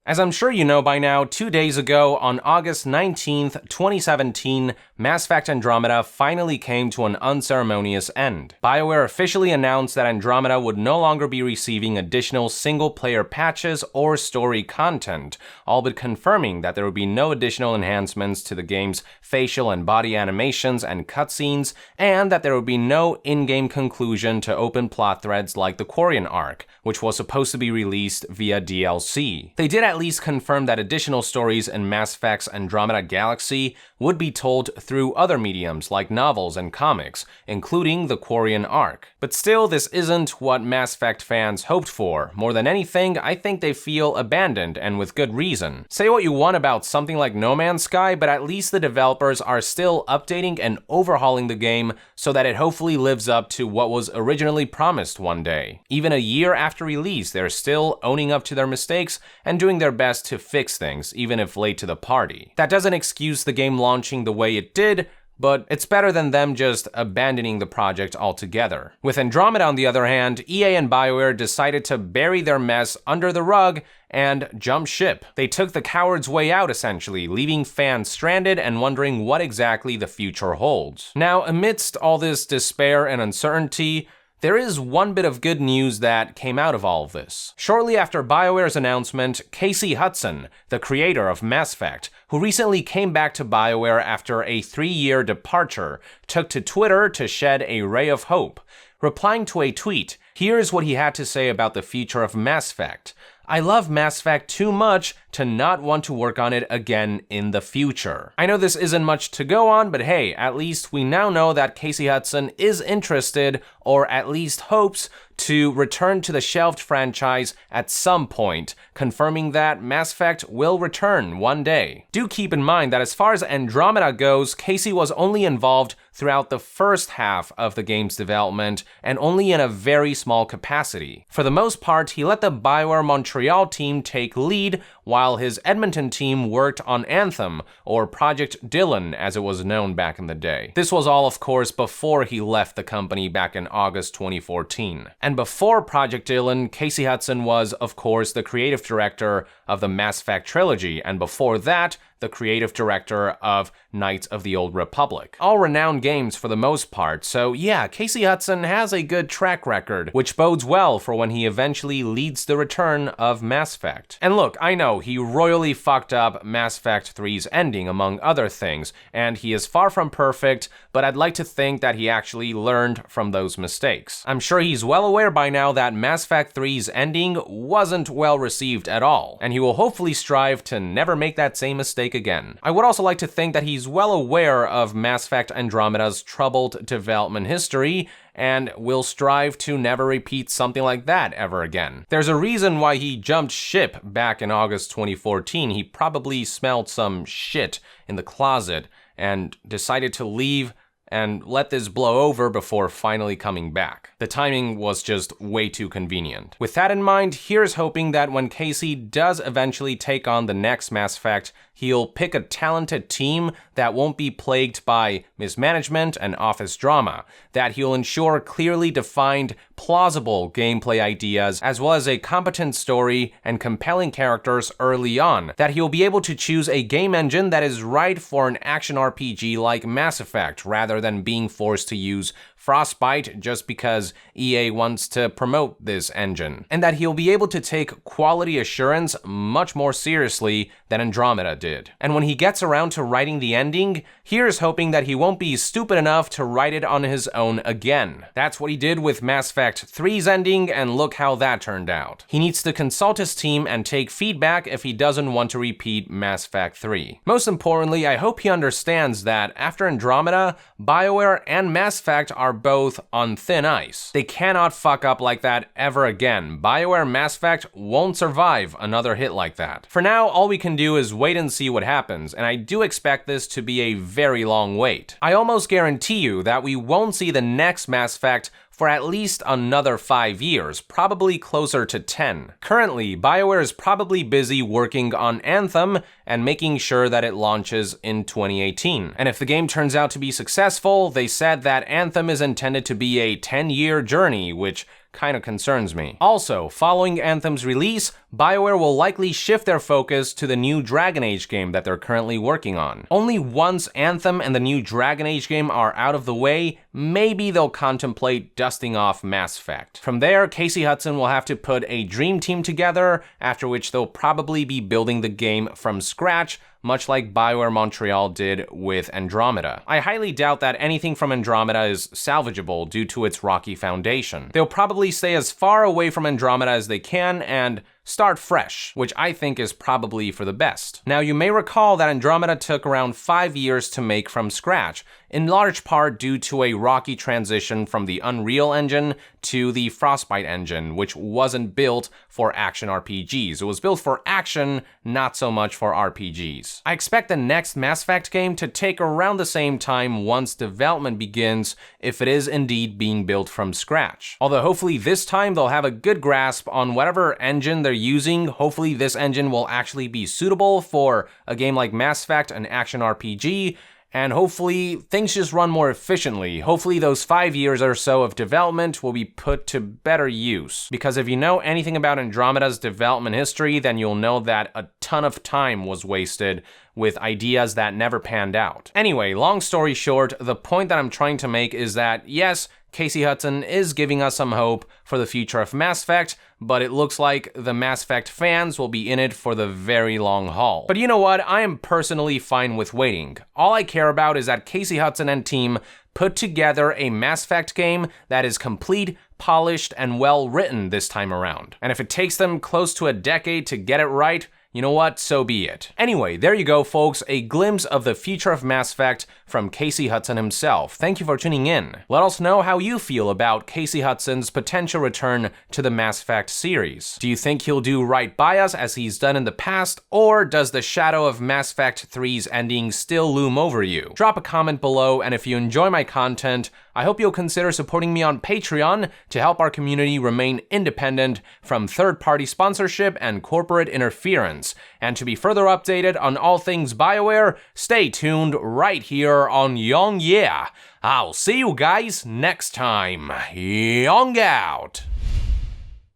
As I'm sure you know by now, 2 days ago, on August 19th, 2017, Mass Effect Andromeda finally came to an unceremonious end. BioWare officially announced that Andromeda would no longer be receiving additional single-player patches or story content, all but confirming that there would be no additional enhancements to the game's facial and body animations and cutscenes, and that there would be no in-game conclusion to open plot threads like the Quarian arc, which was supposed to be released via DLC. They did at least confirm that additional stories in Mass Effect's Andromeda Galaxy would be told through other mediums like novels and comics, including the Quarian arc. But still, this isn't what Mass Effect fans hoped for. More than anything, I think they feel abandoned, and with good reason. Say what you want about something like No Man's Sky, but at least the developers are still updating and overhauling the game so that it hopefully lives up to what was originally promised one day. Even a year after release, they're still owning up to their mistakes and doing their best to fix things, even if late to the party. That doesn't excuse the game launching the way it did, but it's better than them just abandoning the project altogether. With Andromeda, on the other hand, EA and BioWare decided to bury their mess under the rug and jump ship. They took the coward's way out, essentially, leaving fans stranded and wondering what exactly the future holds. Now, amidst all this despair and uncertainty, there is one bit of good news that came out of all of this. Shortly after BioWare's announcement, Casey Hudson, the creator of Mass Effect, who recently came back to BioWare after a 3-year departure, took to Twitter to shed a ray of hope. Replying to a tweet, here's what he had to say about the future of Mass Effect. I love Mass Effect too much to not want to work on it again in the future. I know this isn't much to go on, but hey, at least we now know that Casey Hudson is interested, or at least hopes, to return to the shelved franchise at some point, confirming that Mass Effect will return one day. Do keep in mind that as far as Andromeda goes, Casey was only involved throughout the first half of the game's development, and only in a very small capacity. For the most part, he let the BioWare Montreal team take lead, while his Edmonton team worked on Anthem, or Project Dylan as it was known back in the day. This was all, of course, before he left the company back in August 2014. And before Project Dylan, Casey Hudson was, of course, the creative director of the Mass Effect trilogy, and before that, the creative director of Knights of the Old Republic. All renowned games for the most part, so yeah, Casey Hudson has a good track record, which bodes well for when he eventually leads the return of Mass Effect. And look, I know he royally fucked up Mass Effect 3's ending, among other things, and he is far from perfect, but I'd like to think that he actually learned from those mistakes. I'm sure he's well aware by now that Mass Effect 3's ending wasn't well received at all, and he will hopefully strive to never make that same mistake again. I would also like to think that he's well aware of Mass Effect Andromeda's troubled development history and will strive to never repeat something like that ever again. There's a reason why he jumped ship back in August 2014. He probably smelled some shit in the closet and decided to leave and let this blow over before finally coming back. The timing was just way too convenient. With that in mind, here's hoping that when Casey does eventually take on the next Mass Effect, he'll pick a talented team that won't be plagued by mismanagement and office drama, that he'll ensure clearly defined, plausible gameplay ideas, as well as a competent story and compelling characters early on, that he'll be able to choose a game engine that is right for an action RPG like Mass Effect, rather than being forced to use Frostbite just because EA wants to promote this engine, and that he'll be able to take quality assurance much more seriously than Andromeda did. And when he gets around to writing the ending, here's hoping that he won't be stupid enough to write it on his own again. That's what he did with Mass Effect 3's ending, and look how that turned out. He needs to consult his team and take feedback if he doesn't want to repeat Mass Effect 3. Most importantly, I hope he understands that after Andromeda, BioWare and Mass Effect are both on thin ice. They cannot fuck up like that ever again. BioWare Mass Effect won't survive another hit like that. For now, all we can do is wait and see what happens, and I do expect this to be a very long wait. I almost guarantee you that we won't see the next Mass Effect for at least another 5 years, probably closer to 10. Currently, BioWare is probably busy working on Anthem and making sure that it launches in 2018. And if the game turns out to be successful, they said that Anthem is intended to be a 10-year journey, which kind of concerns me. Also, following Anthem's release, BioWare will likely shift their focus to the new Dragon Age game that they're currently working on. Only once Anthem and the new Dragon Age game are out of the way, maybe they'll contemplate dusting off Mass Effect. From there, Casey Hudson will have to put a dream team together, after which they'll probably be building the game from scratch, much like BioWare Montreal did with Andromeda. I highly doubt that anything from Andromeda is salvageable due to its rocky foundation. They'll probably stay as far away from Andromeda as they can and start fresh, which I think is probably for the best. Now, you may recall that Andromeda took around 5 years to make from scratch, in large part due to a rocky transition from the Unreal Engine to the Frostbite engine, which wasn't built for action RPGs. It was built for action, not so much for RPGs. I expect the next Mass Effect game to take around the same time once development begins, if it is indeed being built from scratch. Although hopefully this time they'll have a good grasp on whatever engine they're using. Hopefully this engine will actually be suitable for a game like Mass Effect, an action RPG, and hopefully things just run more efficiently. Hopefully those 5 years or so of development will be put to better use. Because if you know anything about Andromeda's development history, then you'll know that a ton of time was wasted with ideas that never panned out. Anyway, long story short, the point that I'm trying to make is that yes, Casey Hudson is giving us some hope for the future of Mass Effect, but it looks like the Mass Effect fans will be in it for the very long haul. But you know what? I am personally fine with waiting. All I care about is that Casey Hudson and team put together a Mass Effect game that is complete, polished, and well written this time around. And if it takes them close to a decade to get it right, you know what? So be it. Anyway, there you go, folks. A glimpse of the future of Mass Effect from Casey Hudson himself. Thank you for tuning in. Let us know how you feel about Casey Hudson's potential return to the Mass Effect series. Do you think he'll do right by us as he's done in the past, or does the shadow of Mass Effect 3's ending still loom over you? Drop a comment below, and if you enjoy my content, I hope you'll consider supporting me on Patreon to help our community remain independent from third-party sponsorship and corporate interference. And to be further updated on all things BioWare, stay tuned right here on Young Yeah. I'll see you guys next time. Young out!